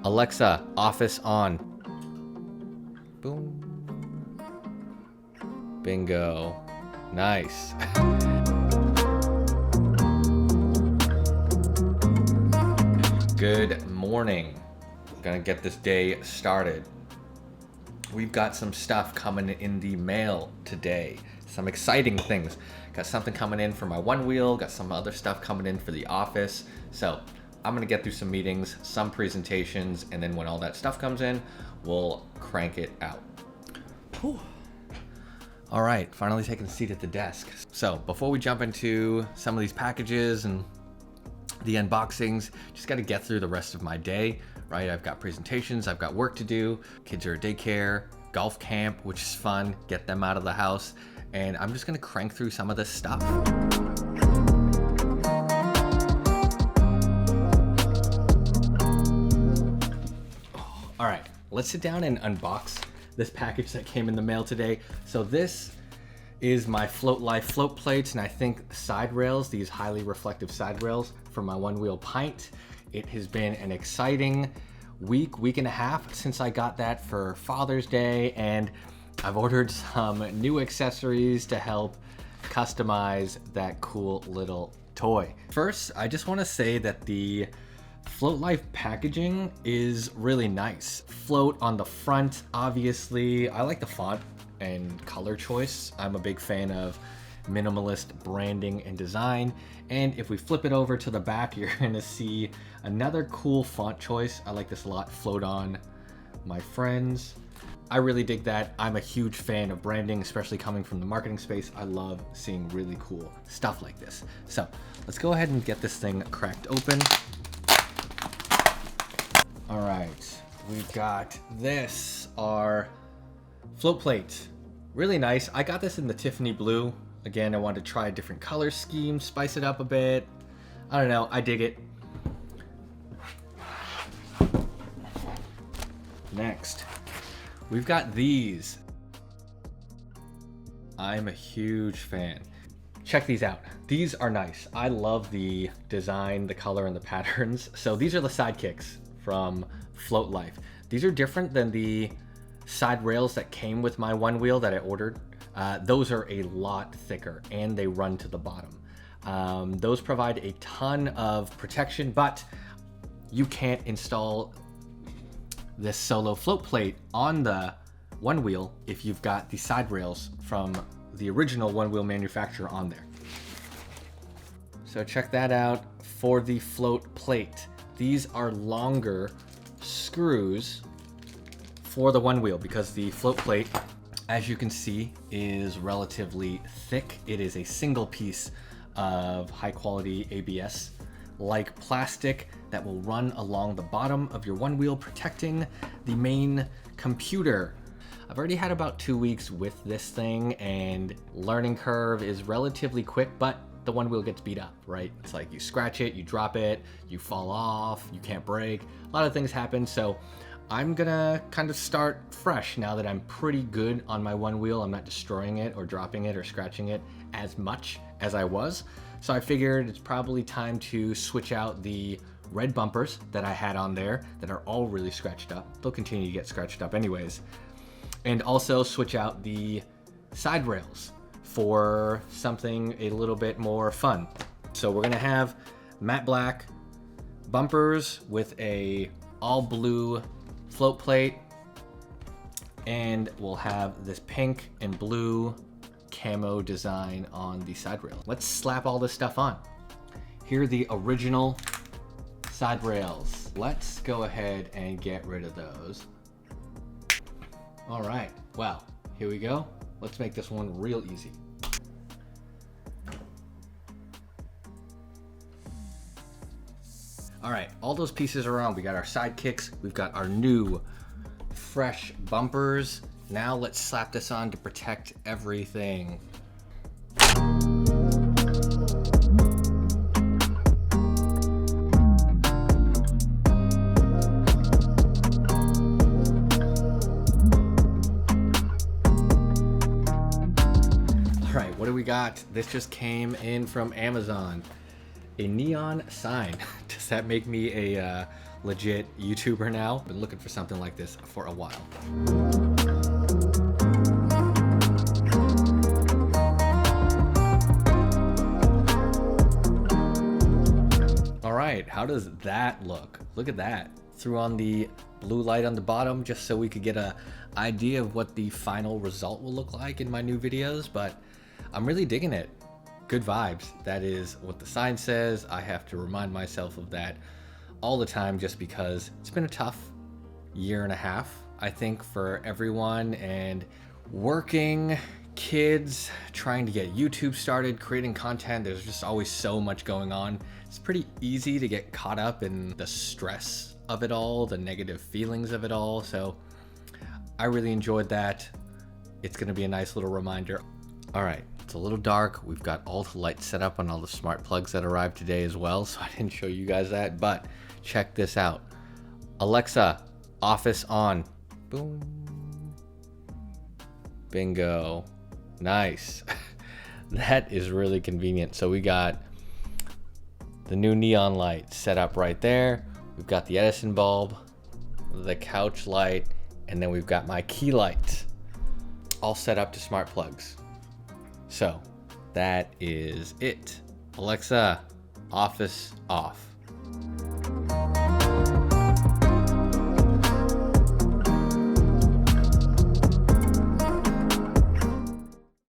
Alexa, office on. Boom. Bingo. Nice. Good morning. Gonna get this day started. We've got some stuff coming in the mail today. Some exciting things. Got something coming in for my one wheel, got some other stuff coming in for the office. So I'm gonna get through some meetings, some presentations, and then when all that stuff comes in, we'll crank it out. Whew. All right, finally taking a seat at the desk. So before we jump into some of these packages and the unboxings, just got to get through the rest of my day, right? I've got presentations, I've got work to do, kids are at daycare, golf camp, which is fun, get them out of the house, and I'm just gonna crank through some of this stuff. All right, let's sit down and unbox this package that came in the mail today. So this is my Float Life float plates, and I think side rails, these highly reflective side rails for my one wheel pint. It has been an exciting week and a half since I got that for Father's Day, and I've ordered some new accessories to help customize that cool little toy. First, I just want to say that the Float Life packaging is really nice. Float on the front, obviously. I like the font and color choice. I'm a big fan of minimalist branding and design. And if we flip it over to the back, you're gonna see another cool font choice. I like this a lot, Float On My Friends. I really dig that. I'm a huge fan of branding, especially coming from the marketing space. I love seeing really cool stuff like this. So let's go ahead and get this thing cracked open. All right, we've got this, our float plate. Really nice. I got this in the Tiffany blue. Again, I wanted to try a different color scheme, spice it up a bit. I don't know, I dig it. Next, we've got these. I'm a huge fan. Check these out. These are nice. I love the design, the color, and the patterns. So these are the sidekicks from Float Life. These are different than the side rails that came with my one wheel that I ordered. Those are a lot thicker and they run to the bottom. Those provide a ton of protection, but you can't install this solo float plate on the one wheel if you've got the side rails from the original one wheel manufacturer on there. So check that out for the float plate. These are longer screws for the one wheel because the float plate, as you can see, is relatively thick. It is a single piece of high quality ABS like plastic that will run along the bottom of your one wheel, protecting the main computer. I've already had about 2 weeks with this thing, and learning curve is relatively quick, but the one wheel gets beat up, right? It's like you scratch it, you drop it, you fall off, you can't brake. A lot of things happen, so I'm gonna kind of start fresh now that I'm pretty good on my one wheel. I'm not destroying it or dropping it or scratching it as much as I was. So I figured it's probably time to switch out the red bumpers that I had on there that are all really scratched up. They'll continue to get scratched up anyways. And also switch out the side rails for something a little bit more fun. So we're gonna have matte black bumpers with a all blue float plate, and we'll have this pink and blue camo design on the side rail. Let's slap all this stuff on. Here are the original side rails. Let's go ahead and get rid of those. All right, well, here we go. Let's make this one real easy. All right, all those pieces are on. We got our sidekicks, we've got our new fresh bumpers. Now let's slap this on to protect everything. What do we got? This just came in from Amazon. A neon sign. Does that make me a legit YouTuber now. Been looking for something like this for a while. All right, how does that look? Look at that. Threw on the blue light on the bottom just so we could get an idea of what the final result will look like in my new videos, but I'm really digging it. Good vibes. That is what the sign says. I have to remind myself of that all the time just because it's been a tough year and a half, I think, for everyone, and working, kids, trying to get YouTube started, creating content. There's just always so much going on. It's pretty easy to get caught up in the stress of it all, the negative feelings of it all. So I really enjoyed that. It's gonna be a nice little reminder. All right, it's a little dark. We've got all the lights set up on all the smart plugs that arrived today as well, so I didn't show you guys that, but check this out. Alexa, office on. Boom. Bingo. Nice. That is really convenient. So we got the new neon light set up right there. We've got the Edison bulb, the couch light, and then we've got my key light all set up to smart plugs. So that is it. Alexa, office off.